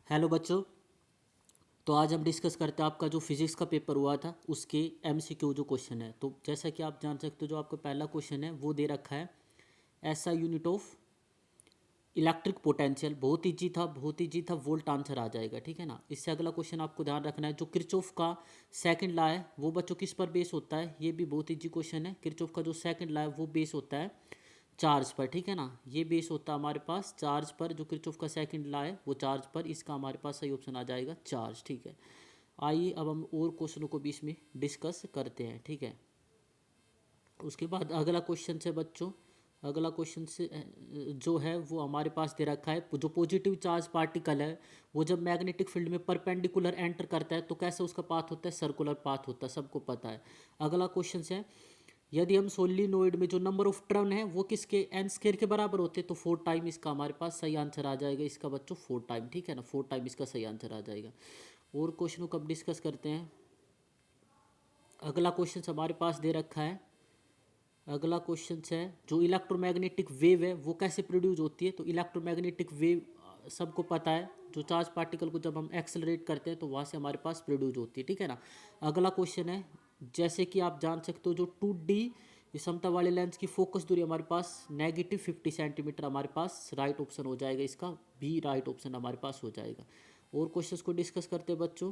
Hello बच्चों। तो आज हम डिस्कस करते हैं आपका जो फिजिक्स का पेपर हुआ था उसके एमसीक्यू जो क्वेश्चन है। तो जैसा कि आप जान सकते हो जो आपका पहला क्वेश्चन है वो दे रखा है ऐसा यूनिट ऑफ इलेक्ट्रिक पोटेंशियल। बहुत ईजी था, वोल्ट आंसर आ जाएगा। ठीक है ना। इससे अगला क्वेश्चन आपको ध्यान रखना है जो किरचॉफ का सेकंड लॉ है वो बच्चों किस पर बेस होता है। ये भी बहुत ईजी क्वेश्चन है। किरचॉफ का जो सेकंड लॉ है वो बेस होता है चार्ज पर। ठीक है ना। ये बेस होता है हमारे पास चार्ज पर। जो किरचॉफ का सेकंड लॉ है वो चार्ज पर। इसका हमारे पास सही ऑप्शन आ जाएगा चार्ज। ठीक है। आइए अब हम और क्वेश्चनों को बीच में डिस्कस करते हैं। ठीक है। उसके बाद अगला क्वेश्चन से बच्चों, अगला क्वेश्चन से जो है वो हमारे पास दे रखा है जो पॉजिटिव चार्ज पार्टिकल है वो जब मैग्नेटिक फील्ड में परपेंडिकुलर एंटर करता है तो कैसे उसका पाथ होता है, सर्कुलर पाथ होता है, सबको पता है। अगला क्वेश्चन है यदि हम सोलिनोइड में जो नंबर ऑफ टर्न है वो किसके एन स्क्वायर के बराबर होते हैं तो 4 टाइम इसका हमारे पास सही आंसर आ जाएगा। इसका बच्चों 4 टाइम। ठीक है ना। 4 टाइम इसका सही आंसर आ जाएगा। और क्वेश्चनों को अब डिस्कस करते हैं। अगला क्वेश्चन हमारे पास दे रखा है, अगला क्वेश्चन है जो इलेक्ट्रोमैग्नेटिक वेव है वो कैसे प्रोड्यूस होती है। तो इलेक्ट्रोमैग्नेटिक वेव सबको पता है जो चार्ज पार्टिकल को जब हम एक्सेलरेट करते हैं तो वहाँ से हमारे पास प्रोड्यूस होती है। ठीक है ना। अगला क्वेश्चन है जैसे कि आप जान सकते हो जो 2D समता वाले लेंस की फोकस दूरी हमारे पास -50 सेंटीमीटर हमारे पास राइट ऑप्शन हो जाएगा। इसका भी राइट ऑप्शन हमारे पास हो जाएगा। और क्वेश्चंस को डिस्कस करते हैं बच्चों।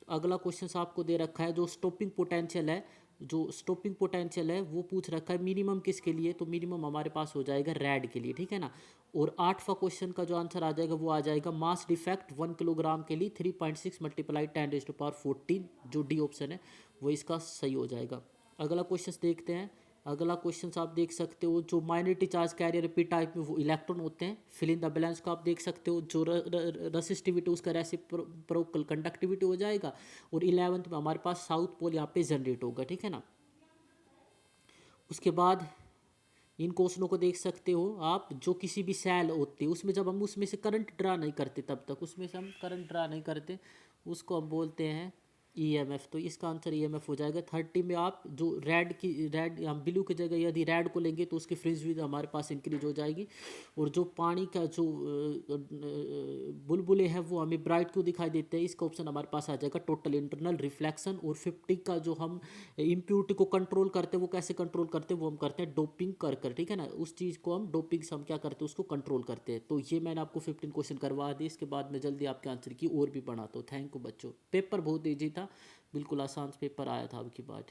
अगला क्वेश्चन आपको दे रखा है जो स्टॉपिंग पोटेंशियल है, जो स्टॉपिंग पोटेंशियल है वो पूछ रखा है मिनिमम किसके लिए। तो मिनिमम हमारे पास हो जाएगा रेड के लिए। ठीक है ना। और 8वां क्वेश्चन का जो आंसर आ जाएगा वो आ जाएगा मास डिफेक्ट 1 किलोग्राम के लिए 3.6 × 10⁻14। जो डी ऑप्शन है वो इसका सही हो जाएगा। अगला क्वेश्चन देखते हैं। अगला क्वेश्चन आप देख सकते हो जो minority charge carrier P type में वो इलेक्ट्रॉन होते हैं। फिल इन द बैलेंस को आप देख सकते हो जो रेसिस्टिविटी उसका रेसिप्रोकल कंडक्टिविटी हो जाएगा। और 11th में हमारे पास साउथ पोल यहाँ पे जनरेट होगा। ठीक है ना। उसके बाद इन क्वेश्चनों को देख सकते हो आप जो किसी भी सेल होती है उसमें जब हम उसमें से करंट ड्रा नहीं करते तब तक उसमें से हम करंट ड्रा नहीं करते उसको हम बोलते हैं ईएमएफ। तो इसका आंसर ईएमएफ हो जाएगा। 30 में आप जो रेड हम ब्लू की जगह यदि रेड को लेंगे तो उसकी फ्रिंज विड्थ हमारे पास इंक्रीज हो जाएगी। और जो पानी का जो बुलबुले हैं वो हमें ब्राइट क्यों दिखाई देते हैं। इसका ऑप्शन हमारे पास आ जाएगा टोटल इंटरनल रिफ्लेक्शन। और 50 का जो हम इम्प्यूरिटी को कंट्रोल करते हैं वो कैसे कंट्रोल करते हैं, वो हम करते हैं डोपिंग कर कर। ठीक है ना। उस चीज़ को हम डोपिंग से हम क्या करते हैं उसको कंट्रोल करते हैं। तो ये मैंने आपको 15 क्वेश्चन करवा दिए। इसके बाद मैं जल्दी आपके आंसर की और भी बनाता हूँ। थैंक यू बच्चों। पेपर बहुत ईजी था, बिल्कुल आसान पेपर आया था अब की बार। ठीक।